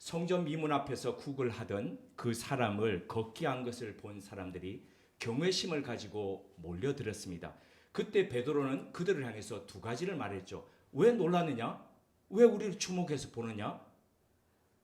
성전 미문 앞에서 국을 하던 그 사람을 걷게 한 것을 본 사람들이 경외심을 가지고 몰려들었습니다. 그때 베드로는 그들을 향해서 두 가지를 말했죠. 왜 놀랐느냐? 왜 우리를 주목해서 보느냐?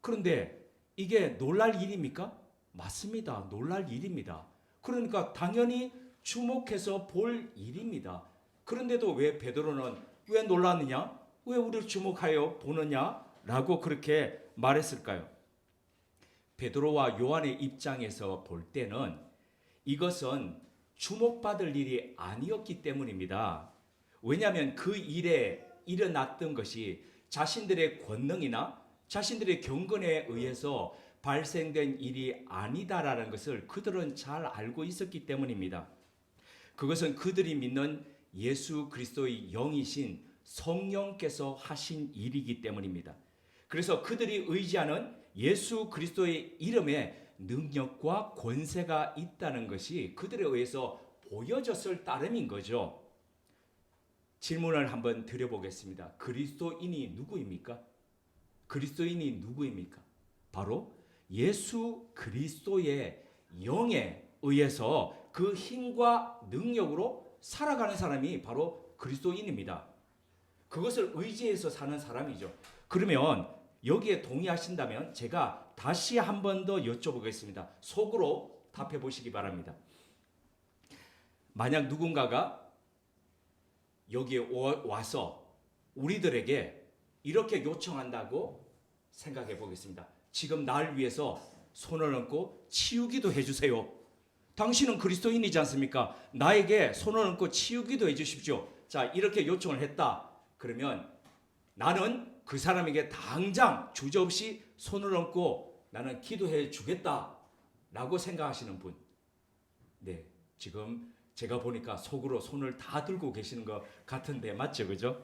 그런데 이게 놀랄 일입니까? 맞습니다. 놀랄 일입니다. 그러니까 당연히 주목해서 볼 일입니다. 그런데도 왜 베드로는 왜 놀랐느냐? 왜 우리를 주목하여 보느냐? 라고 그렇게 말했을까요? 베드로와 요한의 입장에서 볼 때는 이것은 주목받을 일이 아니었기 때문입니다. 왜냐하면 그 일에 일어났던 것이 자신들의 권능이나 자신들의 경건에 의해서 발생된 일이 아니다라는 것을 그들은 잘 알고 있었기 때문입니다. 그것은 그들이 믿는 예수 그리스도의 영이신 성령께서 하신 일이기 때문입니다. 그래서 그들이 의지하는 예수 그리스도의 이름에 능력과 권세가 있다는 것이 그들에 의해서 보여졌을 따름인 거죠. 질문을 한번 드려보겠습니다. 그리스도인이 누구입니까? 그리스도인이 누구입니까? 바로 예수 그리스도의 영에 의해서 그 힘과 능력으로 살아가는 사람이 바로 그리스도인입니다. 그것을 의지해서 사는 사람이죠. 그러면 여기에 동의하신다면 제가 다시 한 번 더 여쭤보겠습니다. 속으로 답해 보시기 바랍니다. 만약 누군가가 여기에 와서 우리들에게 이렇게 요청한다고 생각해 보겠습니다. 지금 날 위해서 손을 얹고 치유기도 해주세요. 당신은 그리스도인이지 않습니까? 나에게 손을 얹고 치유기도 해주십시오. 자, 이렇게 요청을 했다. 그러면 나는 그 사람에게 당장 주저없이 손을 얹고 나는 기도해 주겠다 라고 생각하시는 분. 네, 지금 제가 보니까 속으로 손을 다 들고 계시는 것 같은데 맞죠? 그죠?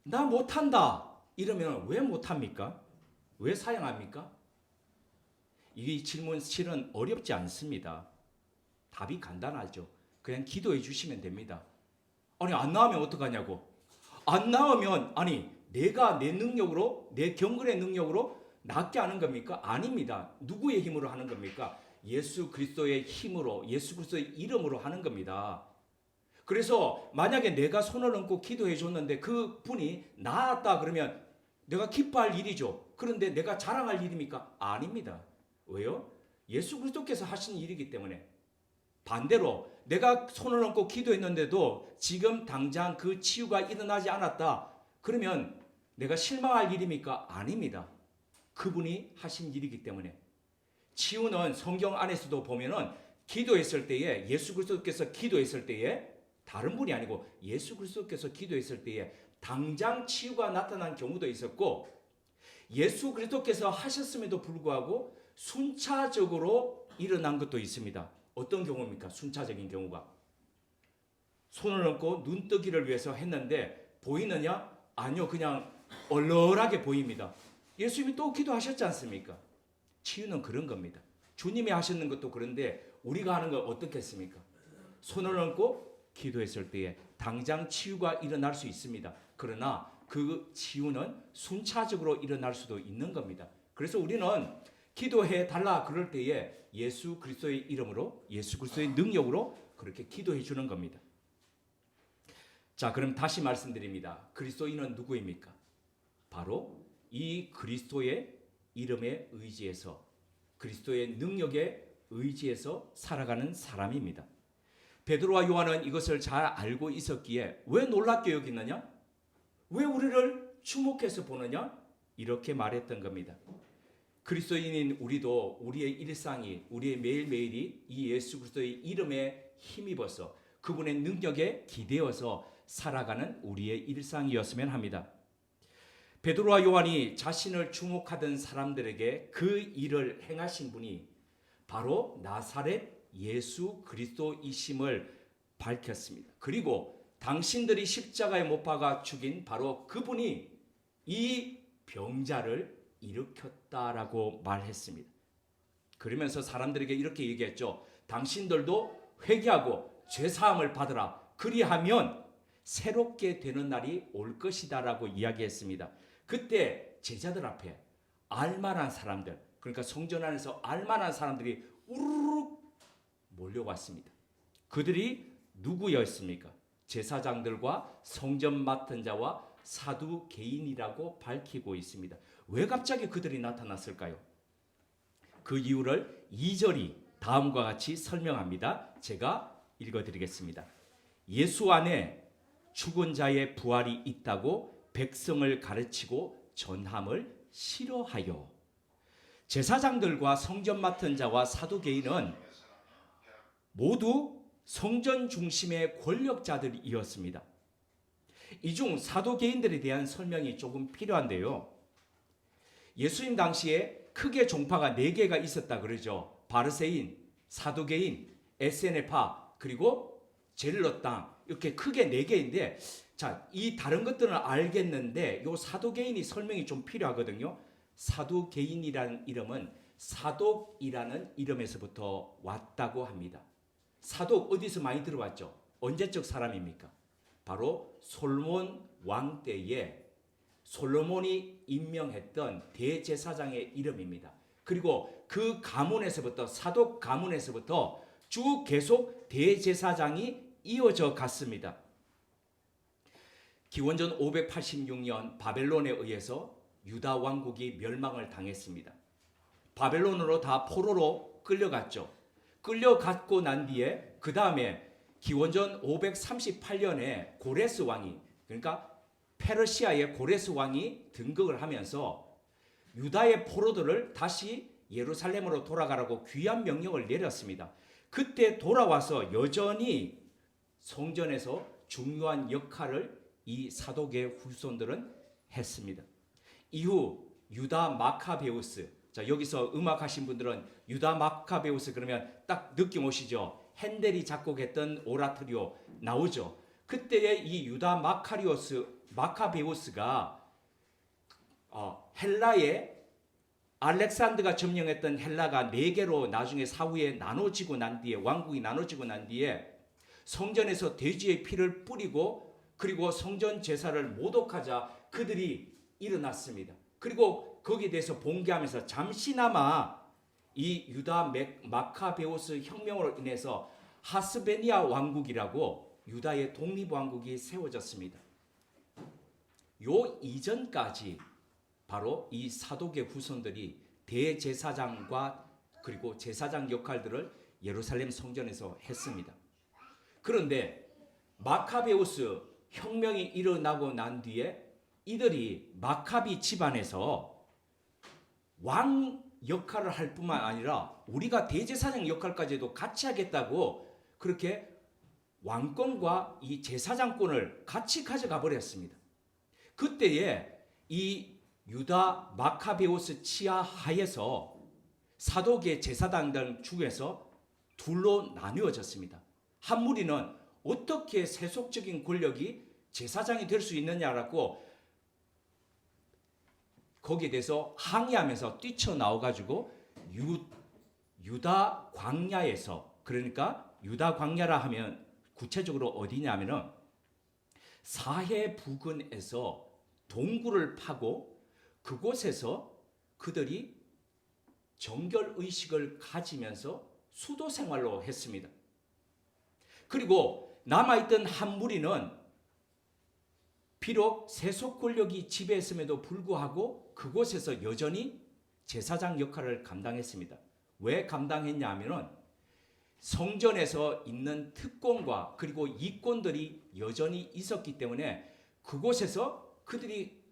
나 못한다 이러면 왜 못합니까? 왜 사양합니까? 이 질문 실은 어렵지 않습니다. 답이 간단하죠. 그냥 기도해 주시면 됩니다. 아니 안 나오면 어떡하냐고. 안 나오면 아니 내가 내 능력으로 내 경건의 능력으로 낫게 하는 겁니까? 아닙니다. 누구의 힘으로 하는 겁니까? 예수 그리스도의 힘으로 예수 그리스도의 이름으로 하는 겁니다. 그래서 만약에 내가 손을 얹고 기도해 줬는데 그 분이 나았다 그러면 내가 기뻐할 일이죠. 그런데 내가 자랑할 일입니까? 아닙니다. 왜요? 예수 그리스도께서 하신 일이기 때문에. 반대로 내가 손을 얹고 기도했는데도 지금 당장 그 치유가 일어나지 않았다. 그러면 내가 실망할 일입니까? 아닙니다. 그분이 하신 일이기 때문에. 치유는 성경 안에서도 보면은 기도했을 때에 예수 그리스도께서 기도했을 때에 다른 분이 아니고 예수 그리스도께서 기도했을 때에 당장 치유가 나타난 경우도 있었고 예수 그리스도께서 하셨음에도 불구하고 순차적으로 일어난 것도 있습니다. 어떤 경우입니까? 순차적인 경우가. 손을 얹고 눈뜨기를 위해서 했는데 보이느냐? 아니요. 그냥 얼얼하게 보입니다. 예수님이 또 기도하셨지 않습니까? 치유는 그런 겁니다. 주님이 하시는 것도 그런데 우리가 하는 건 어떻겠습니까? 손을 얹고 기도했을 때에 당장 치유가 일어날 수 있습니다. 그러나 그 치유는 순차적으로 일어날 수도 있는 겁니다. 그래서 우리는 기도해 달라 그럴 때에 예수 그리스도의 이름으로 예수 그리스도의 능력으로 그렇게 기도해 주는 겁니다. 자, 그럼 다시 말씀드립니다. 그리스도인은 누구입니까? 바로 이 그리스도의 이름에 의지해서 그리스도의 능력에 의지해서 살아가는 사람입니다. 베드로와 요한은 이것을 잘 알고 있었기에 왜 놀랍게 여기느냐? 왜 우리를 주목해서 보느냐? 이렇게 말했던 겁니다. 그리스도인인 우리도 우리의 일상이 우리의 매일매일이 이 예수 그리스도의 이름에 힘입어서 그분의 능력에 기대어서 살아가는 우리의 일상이었으면 합니다. 베드로와 요한이 자신을 주목하던 사람들에게 그 일을 행하신 분이 바로 나사렛 예수 그리스도이심을 밝혔습니다. 그리고 당신들이 십자가에 못 박아 죽인 바로 그분이 이 병자를 일으켰다라고 말했습니다. 그러면서 사람들에게 이렇게 얘기했죠. 당신들도 회개하고 죄사함을 받으라. 그리하면 새롭게 되는 날이 올 것이다라고 이야기했습니다. 그때 제자들 앞에 알만한 사람들, 그러니까 성전 안에서 알만한 사람들이 우르르 몰려왔습니다. 그들이 누구였습니까? 제사장들과 성전 맡은 자와 사두개인이라고 밝히고 있습니다. 왜 갑자기 그들이 나타났을까요? 그 이유를 2절이 다음과 같이 설명합니다. 제가 읽어드리겠습니다. 예수 안에 죽은 자의 부활이 있다고 백성을 가르치고 전함을 싫어하여. 제사장들과 성전 맡은 자와 사두개인은 모두 성전 중심의 권력자들이었습니다. 이 중 사두개인들에 대한 설명이 조금 필요한데요. 예수님 당시에 크게 종파가 4개가 있었다 그러죠. 바르새인, 사두개인, 에세네파, 그리고 젤롯당, 이렇게 크게 4개인데, 자, 이 다른 것들은 알겠는데 요 사두개인이 설명이 좀 필요하거든요. 사두개인이라는 이름은 사독이라는 이름에서부터 왔다고 합니다. 사독 어디서 많이 들어왔죠? 언제적 사람입니까? 바로 솔몬 왕 때에 솔로몬이 임명했던 대제사장의 이름입니다. 그리고 그 가문에서부터, 사독 가문에서부터 쭉 계속 대제사장이 이어져 갔습니다. 기원전 586년 바벨론에 의해서 유다 왕국이 멸망을 당했습니다. 바벨론으로 다 포로로 끌려갔죠. 끌려갔고 난 뒤에 그 다음에 기원전 538년에 고레스 왕이, 그러니까 페르시아의 고레스 왕이 등극을 하면서 유다의 포로들을 다시 예루살렘으로 돌아가라고 귀한 명령을 내렸습니다. 그때 돌아와서 여전히 성전에서 중요한 역할을 이 사독의 후손들은 했습니다. 이후 유다 마카베우스, 자 여기서 음악하신 분들은 유다 마카베우스 그러면 딱 느낌 오시죠? 핸델이 작곡했던 오라토리오 나오죠. 그때의 이 유다 마카베우스가 헬라의 알렉산드가 점령했던 헬라가 4개로 나중에 사후에 나눠지고 난 뒤에, 왕국이 나눠지고 난 뒤에 성전에서 돼지의 피를 뿌리고 그리고 성전 제사를 모독하자 그들이 일어났습니다. 그리고 거기에 대해서 봉기하면서 잠시나마 이 유다 마카베우스 혁명으로 인해서 하스베니아 왕국이라고 유다의 독립왕국이 세워졌습니다. 요 이전까지 바로 이 사독의 후손들이 대제사장과 그리고 제사장 역할들을 예루살렘 성전에서 했습니다. 그런데 마카베우스 혁명이 일어나고 난 뒤에 이들이 마카비 집안에서 왕 역할을 할 뿐만 아니라 우리가 대제사장 역할까지도 같이 하겠다고 그렇게 왕권과 이 제사장권을 같이 가져가 버렸습니다. 그때에 이 유다 마카베우스 치하 하에서 사독의 제사장들 중에서 둘로 나누어졌습니다. 한 무리는 어떻게 세속적인 권력이 제사장이 될 수 있느냐라고 거기에 대해서 항의하면서 뛰쳐나와가지고 유다 광야에서, 그러니까 유다 광야라 하면 구체적으로 어디냐면은 사해 부근에서 동굴을 파고 그곳에서 그들이 정결의식을 가지면서 수도 생활로 했습니다. 그리고 남아있던 한 무리는 비록 세속 권력이 지배했음에도 불구하고 그곳에서 여전히 제사장 역할을 감당했습니다. 왜 감당했냐 하면은 성전에서 있는 특권과 그리고 이권들이 여전히 있었기 때문에 그곳에서 그들이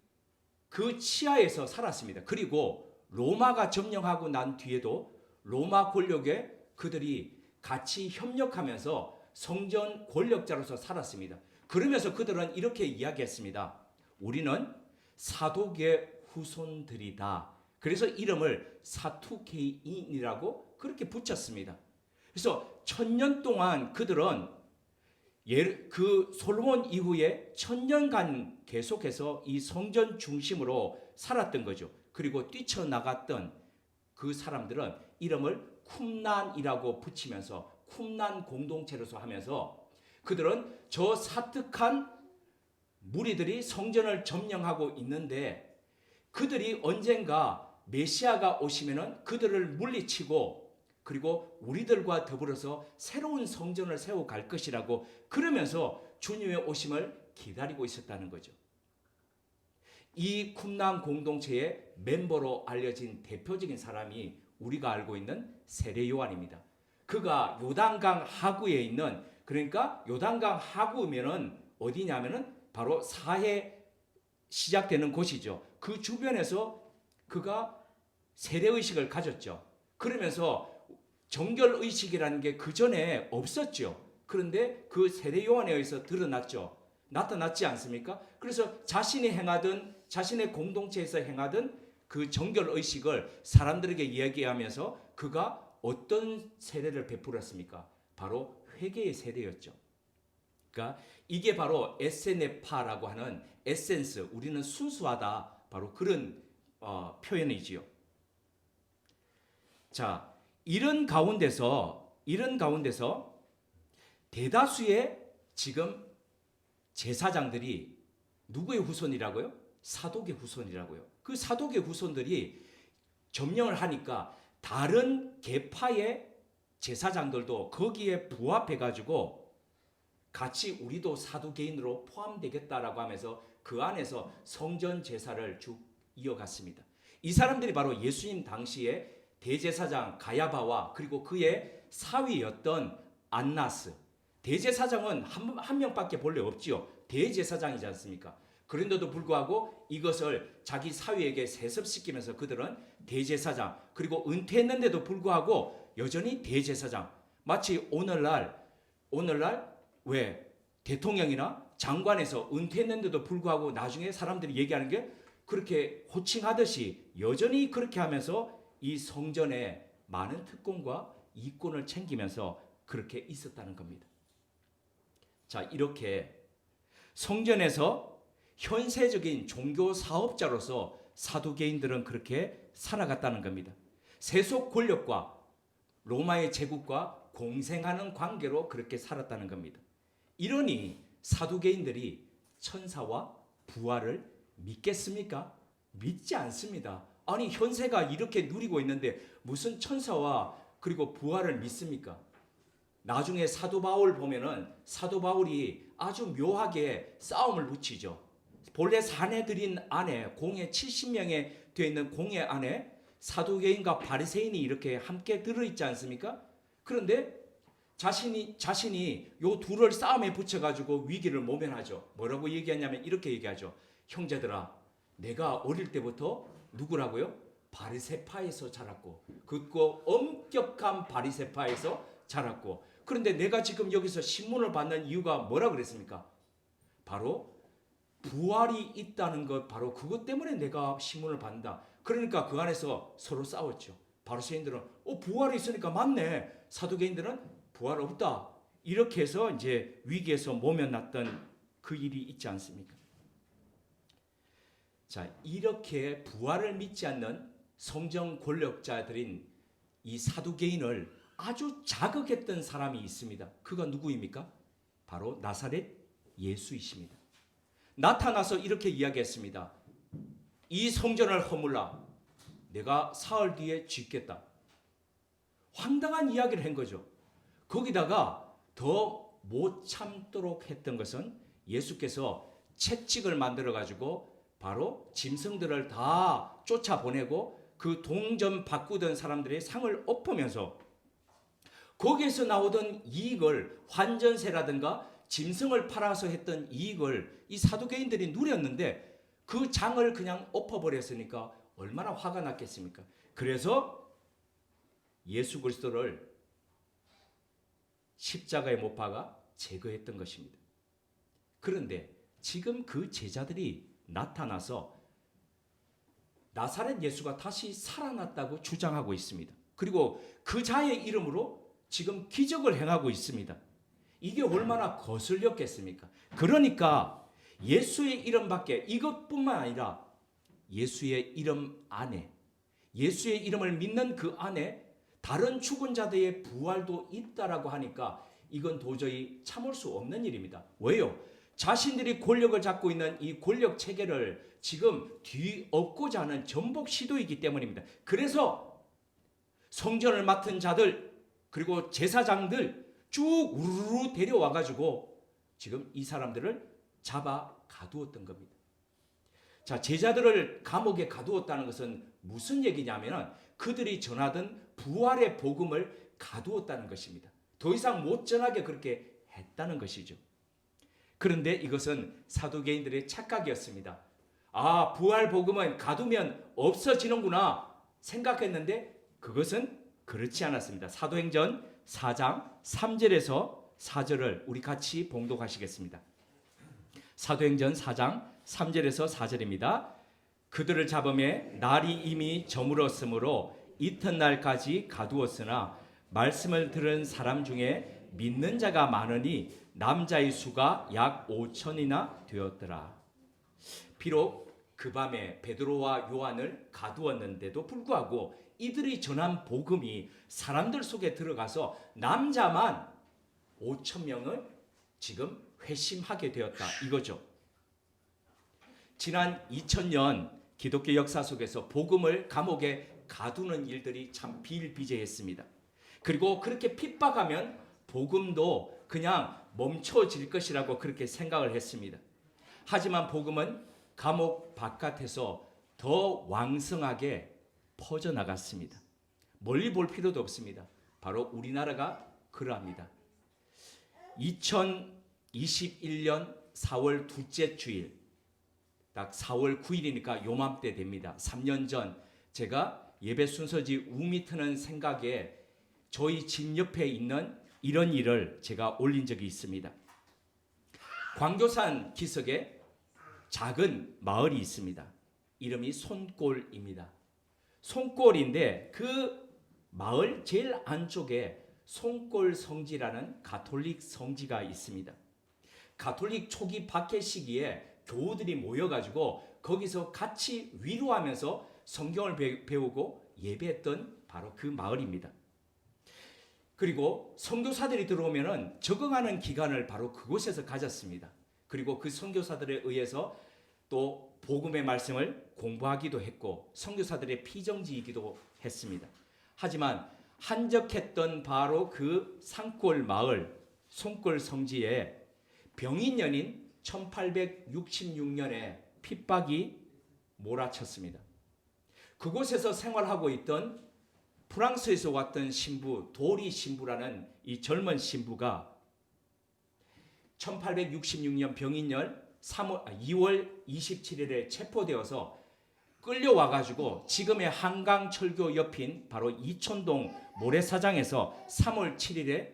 그 치하에서 살았습니다. 그리고 로마가 점령하고 난 뒤에도 로마 권력에 그들이 같이 협력하면서 성전 권력자로서 살았습니다. 그러면서 그들은 이렇게 이야기했습니다. 우리는 사독의 후손들이다. 그래서 이름을 사투케인이라고 그렇게 붙였습니다. 그래서 1000년 동안 그들은 그 솔로몬 이후에 1000년간 계속해서 이 성전 중심으로 살았던 거죠. 그리고 뛰쳐나갔던 그 사람들은 이름을 쿰난이라고 붙이면서 쿰난 공동체로서 하면서 그들은 저 사특한 무리들이 성전을 점령하고 있는데 그들이 언젠가 메시아가 오시면은 그들을 물리치고 그리고 우리들과 더불어서 새로운 성전을 세워갈 것이라고 그러면서 주님의 오심을 기다리고 있었다는 거죠. 이 쿰란 공동체의 멤버로 알려진 대표적인 사람이 우리가 알고 있는 세례 요한입니다. 그가 요단강 하구에 있는, 그러니까 요단강 하구면은 어디냐면은 바로 사해 시작되는 곳이죠. 그 주변에서 그가 세례의식을 가졌죠. 그러면서 정결의식이라는 게 그 전에 없었죠. 그런데 그 세례 요한에 의해서 드러났죠. 나타났지 않습니까? 그래서 자신이 행하던, 자신의 공동체에서 행하던 그 정결의식을 사람들에게 이야기하면서 그가 어떤 세례를 베풀었습니까? 바로 회개의 세례였죠. 그러니까 이게 바로 에세네파라고 하는 에센스, 우리는 순수하다, 바로 그런 표현이지요. 자, 이런 가운데서 대다수의 지금 제사장들이 누구의 후손이라고요? 사독의 후손이라고요. 그 사독의 후손들이 점령을 하니까 다른 계파의 제사장들도 거기에 부합해가지고 같이 우리도 사두개인으로 포함되겠다라고 하면서 그 안에서 성전 제사를 쭉 이어갔습니다. 이 사람들이 바로 예수님 당시에 대제사장 가야바와 그리고 그의 사위였던 안나스. 대제사장은 한 명밖에 본래 없지요. 대제사장이지 않습니까? 그런데도 불구하고 이것을 자기 사위에게 세습시키면서 그들은 대제사장, 그리고 은퇴했는데도 불구하고 여전히 대제사장. 마치 오늘날 왜 대통령이나 장관에서 은퇴했는데도 불구하고 나중에 사람들이 얘기하는 게 그렇게 호칭하듯이 여전히 그렇게 하면서 이 성전에 많은 특권과 이권을 챙기면서 그렇게 있었다는 겁니다. 자, 이렇게 성전에서 현세적인 종교 사업자로서 사두개인들은 그렇게 살아갔다는 겁니다. 세속 권력과 로마의 제국과 공생하는 관계로 그렇게 살았다는 겁니다. 이러니 사두개인들이 천사와 부활을 믿겠습니까? 믿지 않습니다. 아니, 현세가 이렇게 누리고 있는데 무슨 천사와 그리고 부활을 믿습니까? 나중에 사도 바울 보면은 사도 바울이 아주 묘하게 싸움을 붙이죠. 본래 사내들인 안에 공회 70명에 되어 있는 공회 안에 사두개인과 바리새인이 이렇게 함께 들어있지 않습니까? 그런데 자신이 요 둘을 싸움에 붙여가지고 위기를 모면하죠. 뭐라고 얘기하냐면 이렇게 얘기하죠. 형제들아, 내가 어릴 때부터 누구라고요? 바리새파에서 자랐고, 그거 엄격한 바리새파에서 자랐고, 그런데 내가 지금 여기서 신문을 받는 이유가 뭐라 그랬습니까? 바로 부활이 있다는 것, 바로 그것 때문에 내가 신문을 받는다. 그러니까 그 안에서 서로 싸웠죠. 바리새인들은 부활이 있으니까 맞네. 사두개인들은 부활 없다. 이렇게 해서 이제 위기에서 모면났던 그 일이 있지 않습니까? 자, 이렇게 부활을 믿지 않는 성경 권력자들인 이 사두개인을 아주 자극했던 사람이 있습니다. 그가 누구입니까? 바로 나사렛 예수이십니다. 나타나서 이렇게 이야기했습니다. 이 성전을 허물라. 내가 사흘 뒤에 짓겠다. 황당한 이야기를 한 거죠. 거기다가 더 못 참도록 했던 것은 예수께서 채찍을 만들어 가지고 바로 짐승들을 다 쫓아보내고 그 동전 바꾸던 사람들의 상을 엎으면서 거기에서 나오던 이익을, 환전세라든가 짐승을 팔아서 했던 이익을 이 사두개인들이 누렸는데 그 장을 그냥 엎어버렸으니까 얼마나 화가 났겠습니까? 그래서 예수 그리스도를 십자가에 못 박아 제거했던 것입니다. 그런데 지금 그 제자들이 나타나서 나사렛 예수가 다시 살아났다고 주장하고 있습니다. 그리고 그 자의 이름으로 지금 기적을 행하고 있습니다. 이게 얼마나 거슬렸겠습니까? 그러니까 예수의 이름밖에, 이것뿐만 아니라 예수의 이름 안에, 예수의 이름을 믿는 그 안에 다른 죽은 자들의 부활도 있다라고 하니까 이건 도저히 참을 수 없는 일입니다. 왜요? 자신들이 권력을 잡고 있는 이 권력 체계를 지금 뒤엎고자 하는 전복 시도이기 때문입니다. 그래서 성전을 맡은 자들 그리고 제사장들 쭉 우르르 데려와 가지고 지금 이 사람들을 잡아 가두었던 겁니다. 자, 제자들을 감옥에 가두었다는 것은 무슨 얘기냐면 그들이 전하던 부활의 복음을 가두었다는 것입니다. 더 이상 못 전하게 그렇게 했다는 것이죠. 그런데 이것은 사두개인들의 착각이었습니다. 아, 부활 복음은 가두면 없어지는구나 생각했는데 그것은 그렇지 않았습니다. 사도행전 4장 3절에서 4절을 우리 같이 봉독하시겠습니다. 사도행전 4장 3절에서 4절입니다. 그들을 잡음에 날이 이미 저물었으므로 이튿날까지 가두었으나 말씀을 들은 사람 중에 믿는 자가 많으니 남자의 수가 약 5천이나 되었더라. 비록 그 밤에 베드로와 요한을 가두었는데도 불구하고 이들이 전한 복음이 사람들 속에 들어가서 남자만 5천 명을 지금 회심하게 되었다 이거죠. 지난 2000년 기독교 역사 속에서 복음을 감옥에 가두는 일들이 참 비일비재했습니다. 그리고 그렇게 핍박하면 복음도 그냥 멈춰질 것이라고 그렇게 생각을 했습니다. 하지만 복음은 감옥 바깥에서 더 왕성하게 퍼져나갔습니다. 멀리 볼 필요도 없습니다. 바로 우리나라가 그러합니다. 2021년 4월 둘째 주일, 딱 4월 9일이니까 요맘때 됩니다. 3년 전 제가 예배 순서지 우미 트는 생각에 저희 집 옆에 있는 이런 일을 제가 올린 적이 있습니다. 광교산 기슭에 작은 마을이 있습니다. 이름이 손골입니다. 손골인데 그 마을 제일 안쪽에 손골 성지라는 가톨릭 성지가 있습니다. 가톨릭 초기 박해 시기에 교우들이 모여가지고 거기서 같이 위로하면서 성경을 배우고 예배했던 바로 그 마을입니다. 그리고 선교사들이 들어오면은 적응하는 기간을 바로 그곳에서 가졌습니다. 그리고 그 선교사들에 의해서 또 복음의 말씀을 공부하기도 했고 선교사들의 피정지이기도 했습니다. 하지만 한적했던 바로 그 산골 마을 손골 성지에 병인년인 1866년에 핍박이 몰아쳤습니다. 그곳에서 생활하고 있던 프랑스에서 왔던 신부 도리 신부라는 이 젊은 신부가 1866년 병인년 2월 27일에 체포되어서 끌려와가지고 지금의 한강철교 옆인 바로 이촌동 모래사장에서 3월 7일에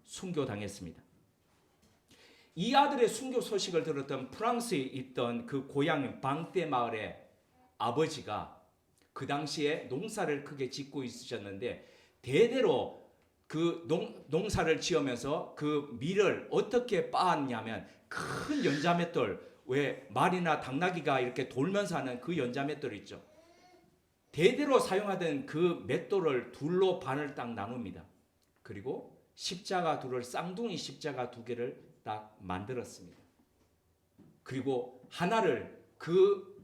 순교당했습니다. 이 아들의 순교 소식을 들었던 프랑스에 있던 그 고향인 방떼 마을의 아버지가 그 당시에 농사를 크게 짓고 있으셨는데 대대로 그 농사를 지으면서 그 밀을 어떻게 빻았냐면 큰 연자맷돌, 왜 말이나 당나귀가 이렇게 돌면서 하는 그 연자맷돌 있죠. 대대로 사용하던 그 맷돌을 둘로 반을 딱 나눕니다. 그리고 십자가 둘을 쌍둥이 십자가 두 개를 딱 만들었습니다. 그리고 하나를 그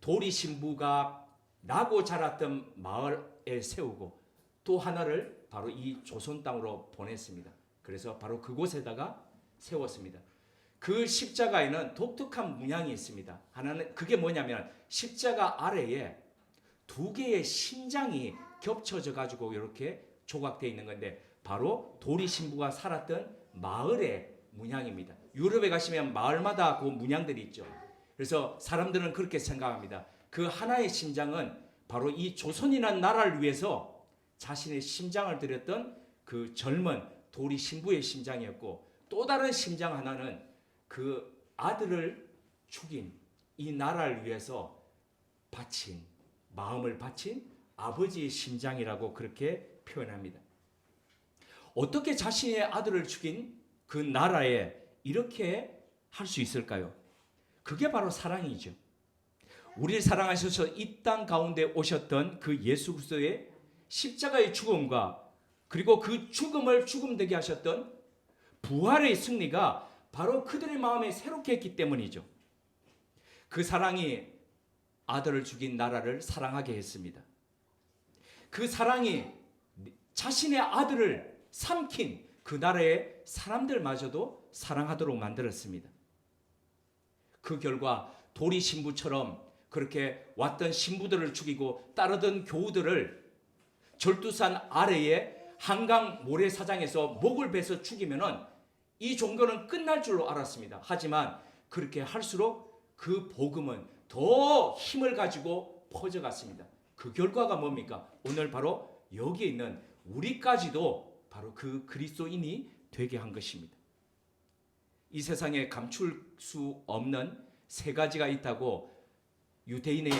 도리 신부가 나고 자랐던 마을에 세우고 또 하나를 바로 이 조선 땅으로 보냈습니다. 그래서 바로 그곳에다가 세웠습니다. 그 십자가에는 독특한 문양이 있습니다. 하나는 그게 뭐냐면 십자가 아래에 두 개의 심장이 겹쳐져 가지고 이렇게 조각되어 있는 건데 바로 도리 신부가 살았던 마을의 문양입니다. 유럽에 가시면 마을마다 그 문양들이 있죠. 그래서 사람들은 그렇게 생각합니다. 그 하나의 심장은 바로 이 조선이라는 나라를 위해서 자신의 심장을 드렸던 그 젊은 도리 신부의 심장이었고 또 다른 심장 하나는 그 아들을 죽인 이 나라를 위해서 바친 마음을 바친 아버지의 심장이라고 그렇게 표현합니다. 어떻게 자신의 아들을 죽인 그 나라에 이렇게 할 수 있을까요? 그게 바로 사랑이죠. 우리를 사랑하셔서 이 땅 가운데 오셨던 그 예수 그리스도의 십자가의 죽음과 그리고 그 죽음을 죽음되게 하셨던 부활의 승리가 바로 그들의 마음에 새롭게 했기 때문이죠. 그 사랑이 아들을 죽인 나라를 사랑하게 했습니다. 그 사랑이 자신의 아들을 삼킨 그 나라의 사람들마저도 사랑하도록 만들었습니다. 그 결과 도리 신부처럼 그렇게 왔던 신부들을 죽이고 따르던 교우들을 절두산 아래에 한강 모래사장에서 목을 베서 죽이면은 이 종교는 끝날 줄로 알았습니다. 하지만 그렇게 할수록 그 복음은 더 힘을 가지고 퍼져갔습니다. 그 결과가 뭡니까? 오늘 바로 여기에 있는 우리까지도 바로 그 그리스도인이 되게 한 것입니다. 이 세상에 감출 수 없는 세 가지가 있다고 유대인의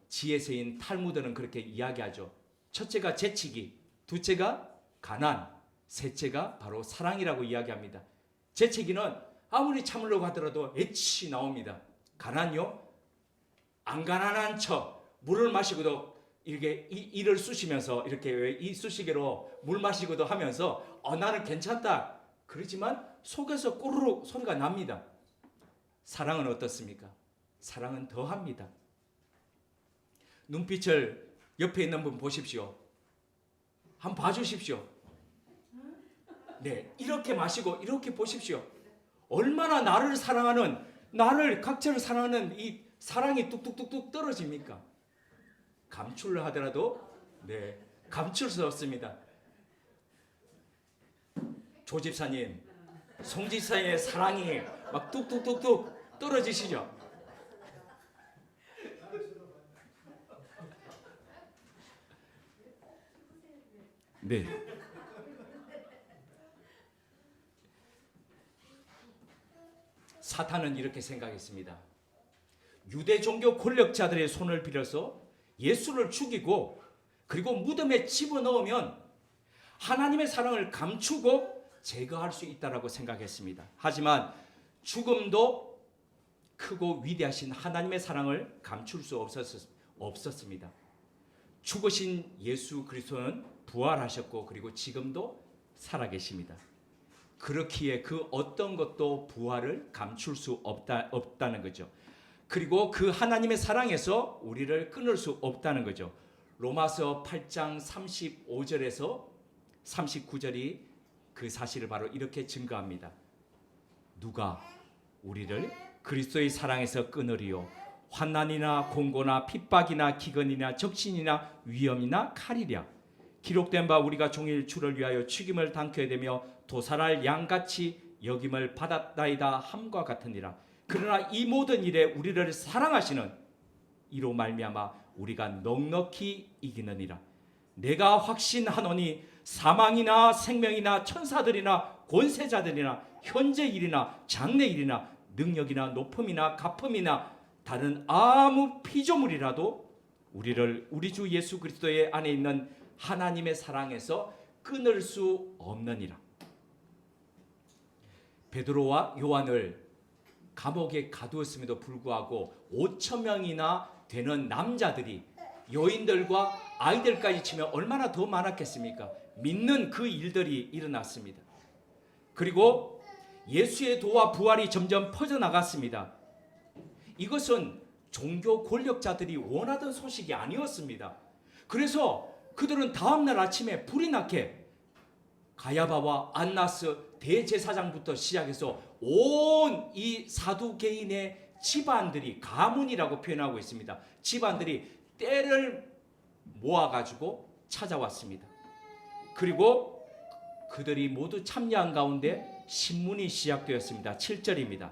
지혜서인 탈무드는 그렇게 이야기하죠. 첫째가 재치기, 둘째가 가난, 셋째가 바로 사랑이라고 이야기합니다. 재치기는 아무리 참으려고 하더라도 애치 나옵니다. 가난요? 안 가난한 척 물을 마시고도 이렇게 이를 쑤시면서 이렇게 이 쑤시개로 물 마시고도 하면서 나는 괜찮다. 그러지만 속에서 꼬르륵 소리가 납니다. 사랑은 어떻습니까? 사랑은 더합니다. 눈빛을 옆에 있는 분 보십시오. 한번 봐주십시오. 네, 이렇게 마시고 이렇게 보십시오. 얼마나 나를 사랑하는, 나를 각자를 사랑하는 이 사랑이 뚝뚝뚝뚝 떨어집니까? 감출을 하더라도 네, 감출 수 없습니다. 조 집사님, 송 집사의 사랑이 막 뚝뚝뚝뚝 떨어지시죠? 네. 사탄은 이렇게 생각했습니다. 유대 종교 권력자들의 손을 빌어서 예수를 죽이고 그리고 무덤에 집어넣으면 하나님의 사랑을 감추고 제거할 수 있다라고 생각했습니다. 하지만 죽음도 크고 위대하신 하나님의 사랑을 감출 수 없었습니다. 죽으신 예수 그리스도는 부활하셨고 그리고 지금도 살아계십니다. 그렇기에 그 어떤 것도 부활을 감출 수 없다는 거죠. 그리고 그 하나님의 사랑에서 우리를 끊을 수 없다는 거죠. 로마서 8장 35절에서 39절이 그 사실을 바로 이렇게 증거합니다. 누가 우리를 그리스도의 사랑에서 끊으리요? 환난이나 공고나 핍박이나 기근이나 적신이나 위험이나 칼이랴. 기록된 바 우리가 종일 주를 위하여 죽임을 당케 되며 도살할 양같이 여김을 받았나이다 함과 같으니라. 그러나 이 모든 일에 우리를 사랑하시는 이로 말미암아 우리가 넉넉히 이기느니라. 내가 확신하노니 사망이나 생명이나 천사들이나 권세자들이나 현재 일이나 장래 일이나 능력이나 높음이나 가품이나 다른 아무 피조물이라도 우리를 우리 주 예수 그리스도의 안에 있는 하나님의 사랑에서 끊을 수 없느니라. 베드로와 요한을 감옥에 가두었음에도 불구하고 5천 명이나 되는 남자들이 여인들과 아이들까지 치면 얼마나 더 많았겠습니까? 믿는 그 일들이 일어났습니다. 그리고 예수의 도와 부활이 점점 퍼져나갔습니다. 이것은 종교 권력자들이 원하던 소식이 아니었습니다. 그래서 그들은 다음날 아침에 불이 나게 가야바와 안나스 대제사장부터 시작해서 온 이 사두개인의 집안들이, 가문이라고 표현하고 있습니다. 집안들이 떼를 모아가지고 찾아왔습니다. 그리고 그들이 모두 참여한 가운데 신문이 시작되었습니다. 7절입니다.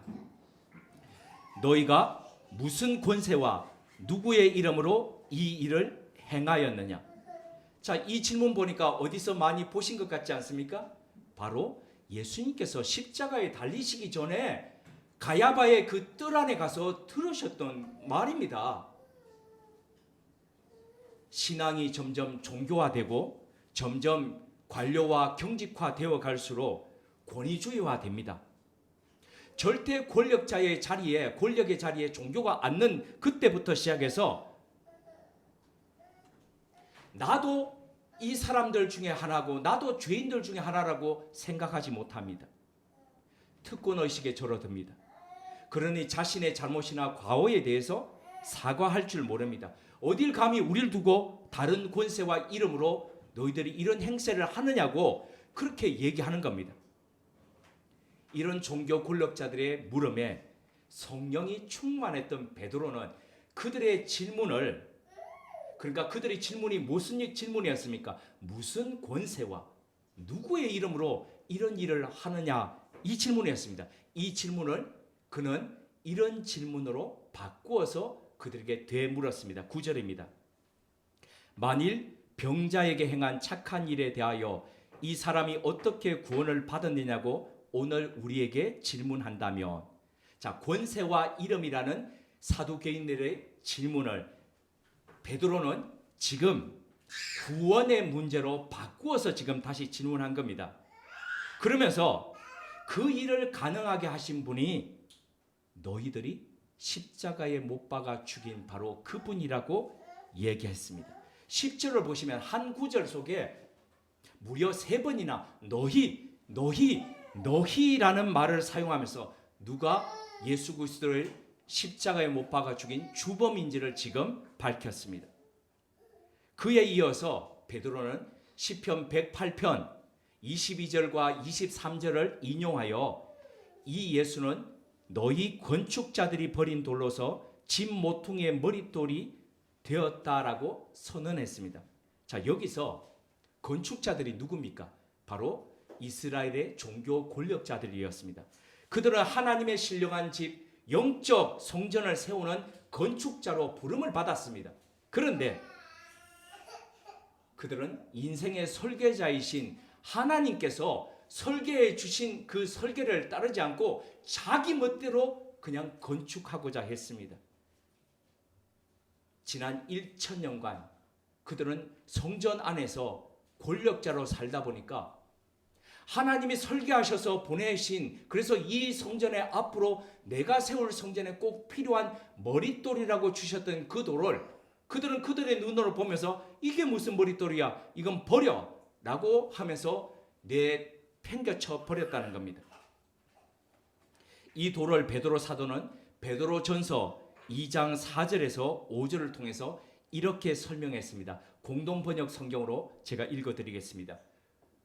너희가 무슨 권세와 누구의 이름으로 이 일을 행하였느냐? 자, 이 질문 보니까 어디서 많이 보신 것 같지 않습니까? 바로 예수님께서 십자가에 달리시기 전에 가야바의 그 뜰 안에 가서 들으셨던 말입니다. 신앙이 점점 종교화되고 점점 관료와 경직화되어 갈수록 권위주의화됩니다. 절대 권력자의 자리에, 권력의 자리에 종교가 앉는 그때부터 시작해서 나도 이 사람들 중에 하나고 나도 죄인들 중에 하나라고 생각하지 못합니다. 특권의식에 졸어듭니다. 그러니 자신의 잘못이나 과오에 대해서 사과할 줄 모릅니다. 어딜 감히 우리를 두고 다른 권세와 이름으로 너희들이 이런 행세를 하느냐고 그렇게 얘기하는 겁니다. 이런 종교 권력자들의 물음에 성령이 충만했던 베드로는 그들의 질문을, 그러니까 그들의 질문이 무슨 질문이었습니까? 무슨 권세와 누구의 이름으로 이런 일을 하느냐, 이 질문이었습니다. 이 질문을 그는 이런 질문으로 바꾸어서 그들에게 되물었습니다. 9절입니다. 만일 병자에게 행한 착한 일에 대하여 이 사람이 어떻게 구원을 받았느냐고 오늘 우리에게 질문한다면, 자, 권세와 이름이라는 사두개인들의 질문을 베드로는 지금 구원의 문제로 바꾸어서 지금 다시 질문한 겁니다. 그러면서 그 일을 가능하게 하신 분이 너희들이 십자가에 못 박아 죽인 바로 그분이라고 얘기했습니다. 10절을 보시면 한 구절 속에 무려 3번이나 너희라는 말을 사용하면서 누가 예수 그리스도를 십자가에 못 박아 죽인 주범인지를 지금 밝혔습니다. 그에 이어서 베드로는 시편 108편 22절과 23절을 인용하여 이 예수는 너희 건축자들이 버린 돌로서 집 모퉁이의 머릿돌이 되었다라고 선언했습니다. 자, 여기서 건축자들이 누굽니까? 바로 이스라엘의 종교 권력자들이었습니다. 그들은 하나님의 신령한 집 영적 성전을 세우는 건축자로 부름을 받았습니다. 그런데 그들은 인생의 설계자이신 하나님께서 설계해 주신 그 설계를 따르지 않고 자기 멋대로 그냥 건축하고자 했습니다. 지난 1000년간 그들은 성전 안에서 권력자로 살다 보니까 하나님이 설계하셔서 보내신, 그래서 이 성전의 앞으로 내가 세울 성전에 꼭 필요한 머릿돌이라고 주셨던 그 돌을 그들은 그들의 눈으로 보면서 이게 무슨 머릿돌이야, 이건 버려 라고 하면서 내팽겨쳐 버렸다는 겁니다. 이 돌을 베드로 사도는 베드로전서 2장 4절에서 5절을 통해서 이렇게 설명했습니다. 공동번역 성경으로 제가 읽어드리겠습니다.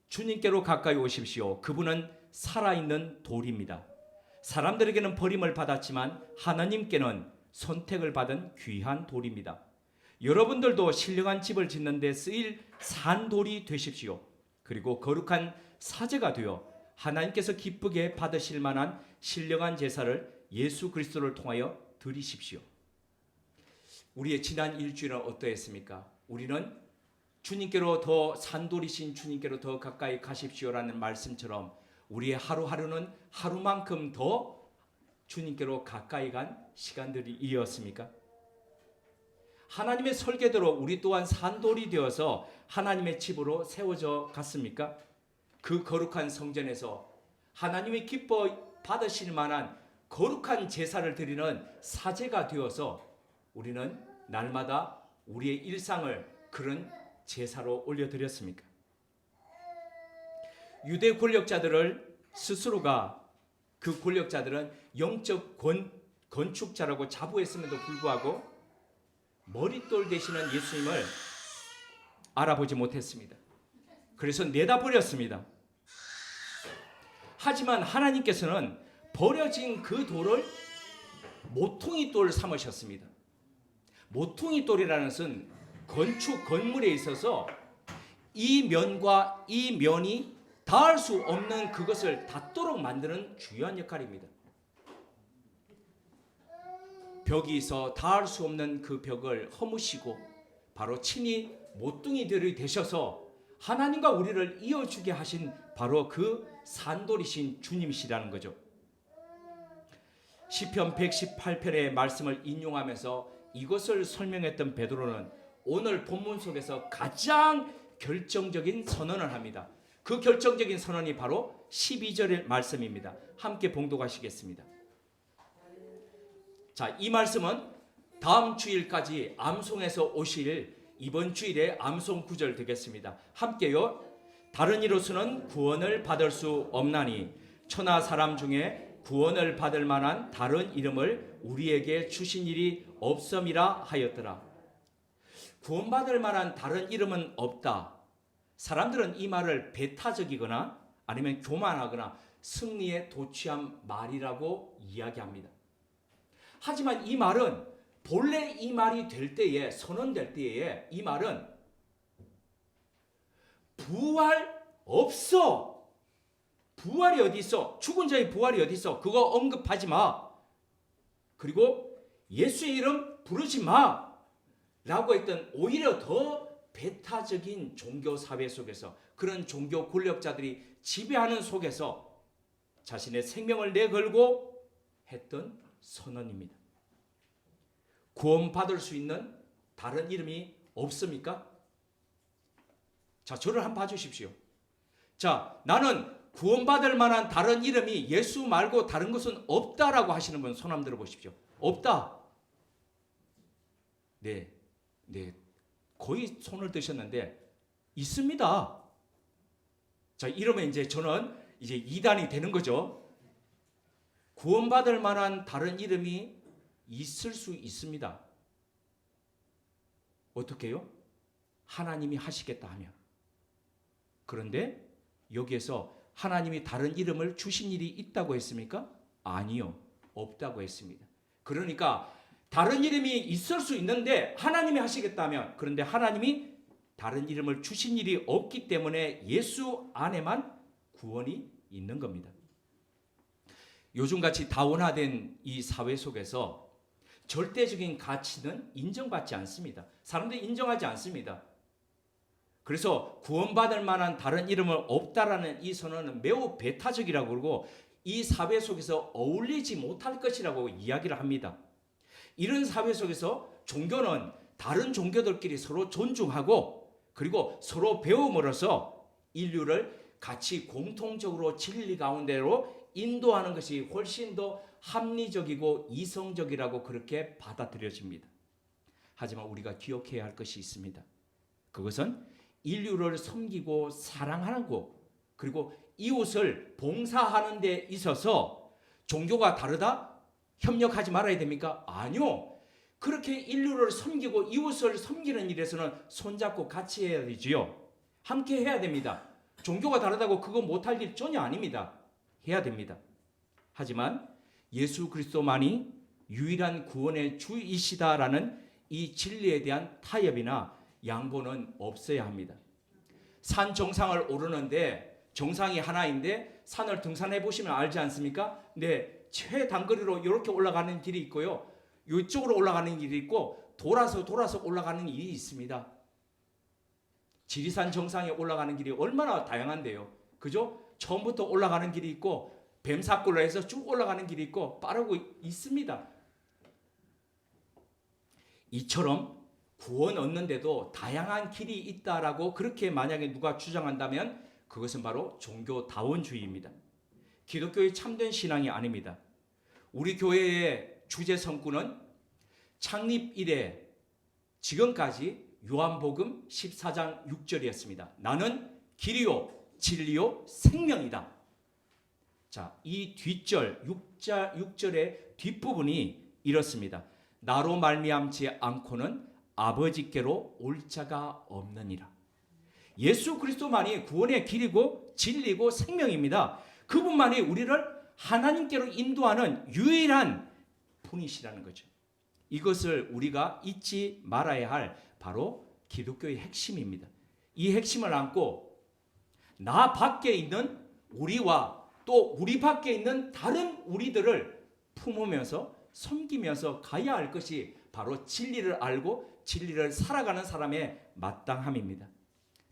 주님께로 가까이 오십시오. 그분은 살아있는 돌입니다. 사람들에게는 버림을 받았지만 하나님께는 선택을 받은 귀한 돌입니다. 여러분들도 신령한 집을 짓는 데 쓰일 산돌이 되십시오. 그리고 거룩한 사제가 되어 하나님께서 기쁘게 받으실 만한 신령한 제사를 예수 그리스도를 통하여 드리십시오. 우리의 지난 일주일은 어떠했습니까? 우리는 주님께로 더 산돌이신 주님께로 더 가까이 가십시오라는 말씀처럼 우리의 하루하루는 하루만큼 더 주님께로 가까이 간 시간들이 이었습니까? 하나님의 설계대로 우리 또한 산돌이 되어서 하나님의 집으로 세워져 갔습니까? 그 거룩한 성전에서 하나님이 기뻐 받으실 만한 거룩한 제사를 드리는 사제가 되어서 우리는 날마다 우리의 일상을 그런 제사로 올려드렸습니까? 유대 권력자들을 스스로가, 그 권력자들은 영적 건축자라고 자부했음에도 불구하고 머릿돌 되시는 예수님을 알아보지 못했습니다. 그래서 내다버렸습니다. 하지만 하나님께서는 버려진 그 돌을 모퉁이 돌 삼으셨습니다. 모퉁이 돌이라는 것은 건축 건물에 있어서 이 면과 이 면이 닿을 수 없는 그것을 닿도록 만드는 중요한 역할입니다. 벽이 있어 닿을 수 없는 그 벽을 허무시고 바로 친히 모퉁이들이 되셔서 하나님과 우리를 이어주게 하신 바로 그 산돌이신 주님이시라는 거죠. 시편 118편의 말씀을 인용하면서 이것을 설명했던 베드로는 오늘 본문 속에서 가장 결정적인 선언을 합니다. 그 결정적인 선언이 바로 12절의 말씀입니다. 함께 봉독하시겠습니다. 자, 이 말씀은 다음 주일까지 암송에서 오실 이번 주일의 암송 구절 되겠습니다. 함께요. 다른 이로서는 구원을 받을 수 없나니 천하 사람 중에 구원을 받을 만한 다른 이름을 우리에게 주신 일이 없음이라 하였더라. 구원받을 만한 다른 이름은 없다. 사람들은 이 말을 배타적이거나 아니면 교만하거나 승리에 도취한 말이라고 이야기합니다. 하지만 이 말은 본래 이 말이 될 때에, 선언될 때에 이 말은 부활 없어. 부활이 어디 있어? 죽은 자의 부활이 어디 있어? 그거 언급하지 마. 그리고 예수의 이름 부르지 마. 라고 했던 오히려 더 배타적인 종교 사회 속에서, 그런 종교 권력자들이 지배하는 속에서 자신의 생명을 내걸고 했던 선언입니다. 구원받을 수 있는 다른 이름이 없습니까? 자, 저를 한번 봐주십시오. 자, 나는 구원받을 만한 다른 이름이 예수 말고 다른 것은 없다라고 하시는 분 손 한번 들어보십시오. 없다. 네, 거의 손을 드셨는데 있습니다. 자, 이러면 이제 저는 이제 이단이 되는 거죠. 구원받을 만한 다른 이름이 있을 수 있습니다. 어떻게요? 하나님이 하시겠다 하면. 그런데 여기에서 하나님이 다른 이름을 주신 일이 있다고 했습니까? 아니요, 없다고 했습니다. 그러니까 다른 이름이 있을 수 있는데 하나님이 하시겠다면, 그런데 하나님이 다른 이름을 주신 일이 없기 때문에 예수 안에만 구원이 있는 겁니다. 요즘같이 다원화된 이 사회 속에서 절대적인 가치는 인정받지 않습니다. 사람들이 인정하지 않습니다. 그래서 구원받을 만한 다른 이름은 없다라는 이 선언은 매우 배타적이라고 그러고 이 사회 속에서 어울리지 못할 것이라고 이야기를 합니다. 이런 사회 속에서 종교는 다른 종교들끼리 서로 존중하고 그리고 서로 배움으로써 인류를 같이 공통적으로 진리 가운데로 인도하는 것이 훨씬 더 합리적이고 이성적이라고 그렇게 받아들여집니다. 하지만 우리가 기억해야 할 것이 있습니다. 그것은 인류를 섬기고 사랑하고 그리고 이웃을 봉사하는 데 있어서 종교가 다르다? 협력하지 말아야 됩니까? 아니요. 그렇게 인류를 섬기고 이웃을 섬기는 일에서는 손잡고 같이 해야 되지요. 함께 해야 됩니다. 종교가 다르다고 그거 못할 일 전혀 아닙니다. 해야 됩니다. 하지만 예수 그리스도만이 유일한 구원의 주이시다라는 이 진리에 대한 타협이나 양보는 없어야 합니다. 산 정상을 오르는데 정상이 하나인데 산을 등산해 보시면 알지 않습니까? 네, 최단거리로 이렇게 올라가는 길이 있고요. 이쪽으로 올라가는 길이 있고 돌아서 올라가는 길이 있습니다. 지리산 정상에 올라가는 길이 얼마나 다양한데요. 그죠? 처음부터 올라가는 길이 있고 뱀사골로 해서 쭉 올라가는 길이 있고 빠르고 있습니다. 이처럼 구원 얻는데도 다양한 길이 있다라고 그렇게 만약에 누가 주장한다면 그것은 바로 종교다원주의입니다. 기독교의 참된 신앙이 아닙니다. 우리 교회의 주제 성구는 창립 이래 지금까지 요한복음 14장 6절이었습니다. 나는 길이요 진리요 생명이다. 자, 이 뒷절 6절의 뒷부분이 이렇습니다. 나로 말미암지 않고는 아버지께로 올 자가 없느니라. 예수 그리스도만이 구원의 길이고 진리고 생명입니다. 그분만이 우리를 하나님께로 인도하는 유일한 분이시라는 거죠. 이것을 우리가 잊지 말아야 할 바로 기독교의 핵심입니다. 이 핵심을 안고 나 밖에 있는 우리와 또 우리 밖에 있는 다른 우리들을 품으면서 섬기면서 가야 할 것이 바로 진리를 알고 진리를 살아가는 사람의 마땅함입니다.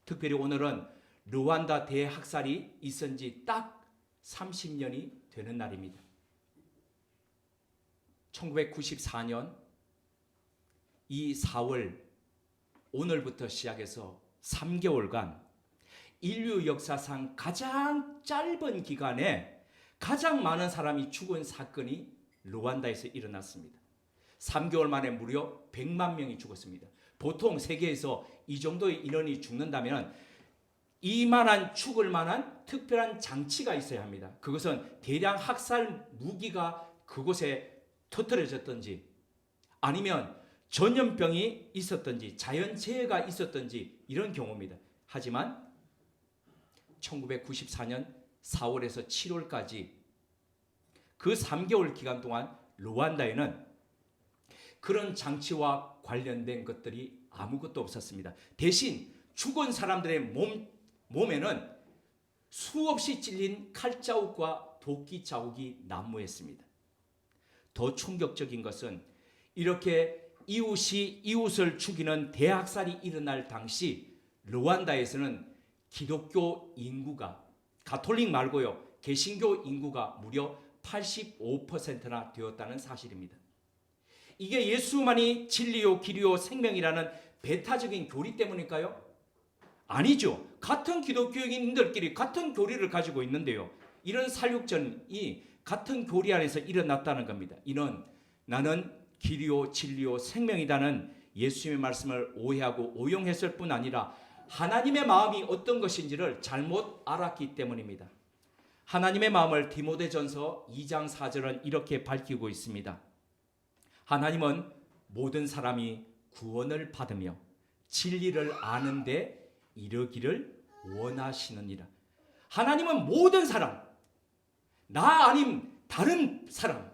특별히 오늘은 르완다 대학살이 있은 지 딱 30년이 되는 날입니다. 1994년 이 4월 오늘부터 시작해서 3개월간 인류 역사상 가장 짧은 기간에 가장 많은 사람이 죽은 사건이 르완다에서 일어났습니다. 3개월 만에 무려 100만 명이 죽었습니다. 보통 세계에서 이 정도의 인원이 죽는다면 이만한 죽을 만한 특별한 장치가 있어야 합니다. 그것은 대량 학살 무기가 그곳에 터뜨려졌든지 아니면 전염병이 있었든지 자연재해가 있었든지 이런 경우입니다. 하지만 1994년 4월에서 7월까지 그 3개월 기간 동안 루안다에는 그런 장치와 관련된 것들이 아무것도 없었습니다. 대신 죽은 사람들의 몸에는 수없이 찔린 칼자국과 도끼 자국이 난무했습니다. 더 충격적인 것은 이렇게 이웃이 이웃을 죽이는 대학살이 일어날 당시 루안다에서는 기독교 인구가 가톨릭 말고요 개신교 인구가 무려 85%나 되었다는 사실입니다. 이게 예수만이 진리요 길이요 생명이라는 배타적인 교리 때문일까요? 아니죠. 같은 기독교인들끼리 같은 교리를 가지고 있는데요. 이런 살육전이 같은 교리 안에서 일어났다는 겁니다. 이는 나는 길이요 진리요 생명이라는 예수님의 말씀을 오해하고 오용했을 뿐 아니라 하나님의 마음이 어떤 것인지를 잘못 알았기 때문입니다. 하나님의 마음을 디모데전서 2장 4절은 이렇게 밝히고 있습니다. 하나님은 모든 사람이 구원을 받으며 진리를 아는 데 이르기를 원하시느니라. 하나님은 모든 사람, 나 아님 다른 사람,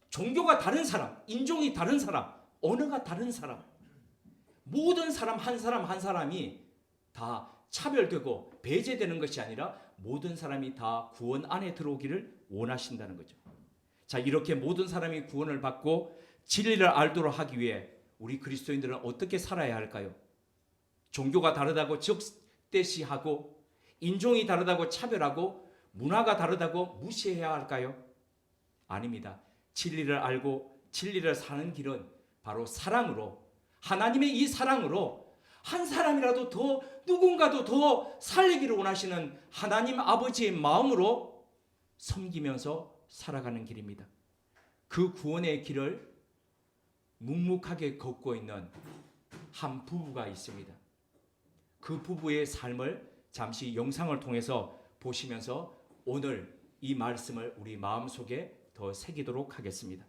종교가 다른 사람, 인종이 다른 사람, 언어가 다른 사람, 모든 사람 한 사람이 다 차별되고 배제되는 것이 아니라 모든 사람이 다 구원 안에 들어오기를 원하신다는 거죠. 자, 이렇게 모든 사람이 구원을 받고 진리를 알도록 하기 위해 우리 그리스도인들은 어떻게 살아야 할까요? 종교가 다르다고 적대시하고 인종이 다르다고 차별하고 문화가 다르다고 무시해야 할까요? 아닙니다. 진리를 알고 진리를 사는 길은 바로 사랑으로, 하나님의 이 사랑으로 한 사람이라도 더 누군가도 더 살리기를 원하시는 하나님 아버지의 마음으로 섬기면서 살아가는 길입니다. 그 구원의 길을 묵묵하게 걷고 있는 한 부부가 있습니다. 그 부부의 삶을 잠시 영상을 통해서 보시면서 오늘 이 말씀을 우리 마음속에 더 새기도록 하겠습니다.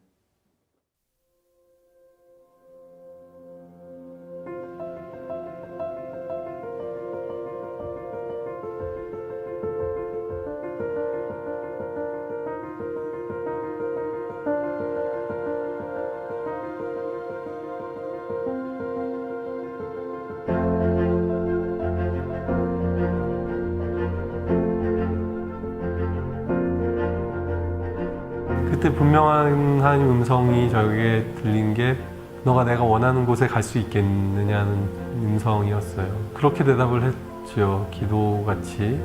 그때 분명한 하나님 음성이 저에게 들린 게 너가 내가 원하는 곳에 갈 수 있겠느냐는 음성이었어요. 그렇게 대답을 했죠. 기도같이.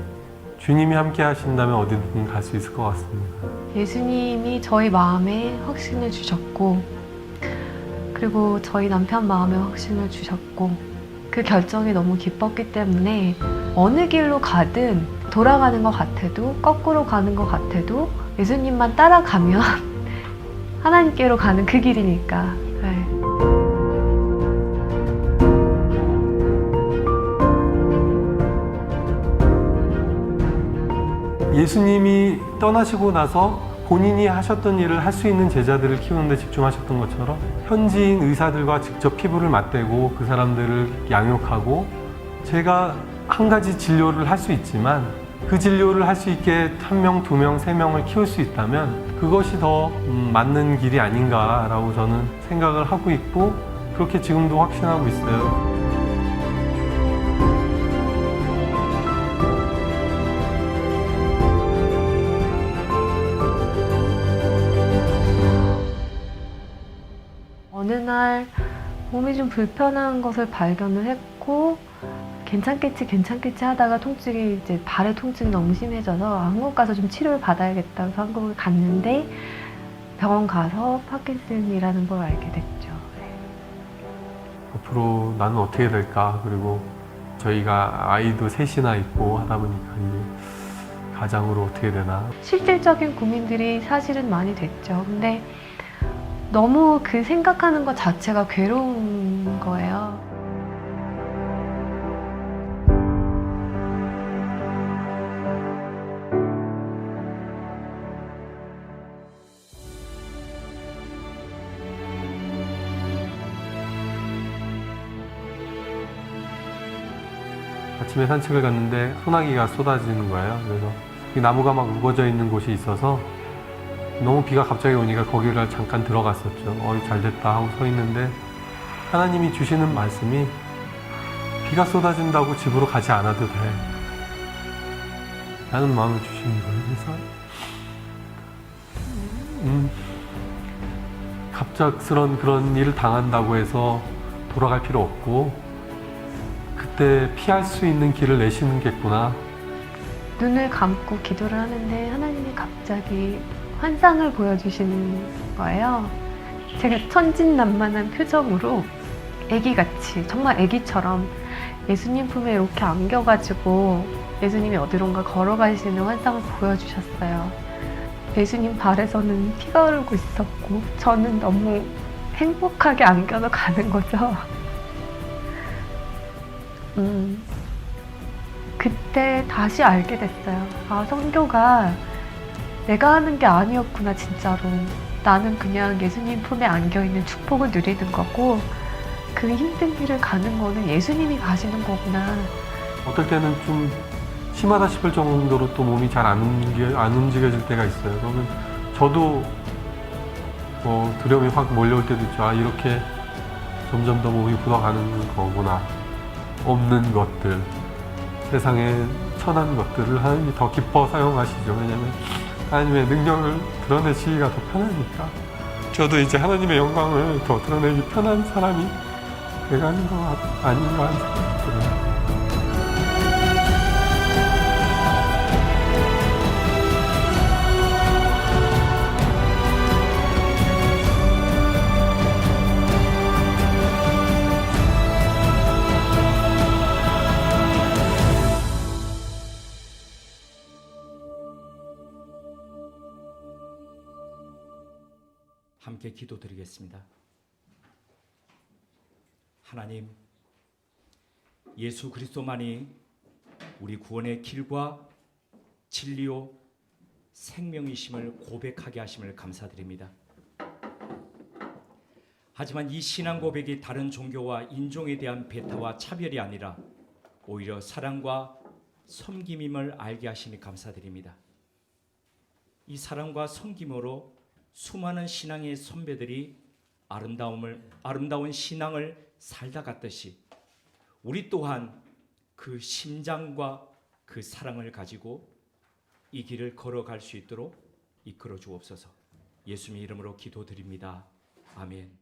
주님이 함께 하신다면 어디든 갈 수 있을 것 같습니다. 예수님이 저희 마음에 확신을 주셨고, 그리고 저희 남편 마음에 확신을 주셨고, 그 결정이 너무 기뻤기 때문에 어느 길로 가든 돌아가는 것 같아도 거꾸로 가는 것 같아도 예수님만 따라가면 하나님께로 가는 그 길이니까. 네. 예수님이 떠나시고 나서 본인이 하셨던 일을 할 수 있는 제자들을 키우는 데 집중하셨던 것처럼 현지인 의사들과 직접 피부를 맞대고 그 사람들을 양육하고 제가 한 가지 진료를 할 수 있지만 그 진료를 할 수 있게 1명, 2명, 3명을 키울 수 있다면 그것이 더 맞는 길이 아닌가라고 저는 생각을 하고 있고 그렇게 지금도 확신하고 있어요. 어느 날 몸이 좀 불편한 것을 발견을 했고 괜찮겠지 하다가 통증이 이제 발의 통증이 너무 심해져서 한국 가서 좀 치료를 받아야겠다 해서 한국을 갔는데 병원 가서 파킨슨이라는 걸 알게 됐죠. 네. 앞으로 나는 어떻게 될까? 그리고 저희가 아이도 셋이나 있고 하다 보니까 이제 가장으로 어떻게 되나? 실질적인 고민들이 사실은 많이 됐죠. 근데 너무 그 생각하는 것 자체가 괴로운 거예요. 아침에 산책을 갔는데 소나기가 쏟아지는 거예요. 그래서 이 나무가 막 우거져 있는 곳이 있어서 너무 비가 갑자기 오니까 거기를 잠깐 들어갔었죠. 잘 됐다 하고 서 있는데 하나님이 주시는 말씀이 비가 쏟아진다고 집으로 가지 않아도 돼 라는 마음을 주시는 거예요. 그래서 갑작스런 그런 일을 당한다고 해서 돌아갈 필요 없고 그때 피할 수 있는 길을 내시는 겠구나. 눈을 감고 기도를 하는데 하나님이 갑자기 환상을 보여주시는 거예요. 제가 천진난만한 표정으로 애기같이, 정말 애기처럼 예수님 품에 이렇게 안겨가지고 예수님이 어디론가 걸어가시는 환상을 보여주셨어요. 예수님 발에서는 피가 흐르고 있었고 저는 너무 행복하게 안겨서 가는 거죠. 그때 다시 알게 됐어요. 아, 선교가 내가 하는 게 아니었구나, 진짜로. 나는 그냥 예수님 품에 안겨있는 축복을 누리는 거고 그 힘든 길을 가는 거는 예수님이 가시는 거구나. 어떨 때는 좀 심하다 싶을 정도로 또 몸이 잘 안 움직여질 때가 있어요. 그러면 저도 두려움이 확 몰려올 때도 있죠. 아, 이렇게 점점 더 몸이 굳어가는 거구나. 없는 것들, 세상에 천한 것들을 하나님이 더 기뻐 사용하시죠. 왜냐하면 하나님의 능력을 드러내시기가 더 편하니까. 저도 이제 하나님의 영광을 더 드러내기 편한 사람이 돼가는 거 아닌가 하는 생각이 들어요. 함께 기도드리겠습니다. 하나님, 예수 그리스도만이 우리 구원의 길과 진리요 생명이심을 고백하게 하심을 감사드립니다. 하지만 이 신앙 고백이 다른 종교와 인종에 대한 배타와 차별이 아니라 오히려 사랑과 섬김임을 알게 하시니 감사드립니다. 이 사랑과 섬김으로 수많은 신앙의 선배들이 아름다운 신앙을 살다 갔듯이 우리 또한 그 심장과 그 사랑을 가지고 이 길을 걸어갈 수 있도록 이끌어 주옵소서. 예수님의 이름으로 기도드립니다. 아멘.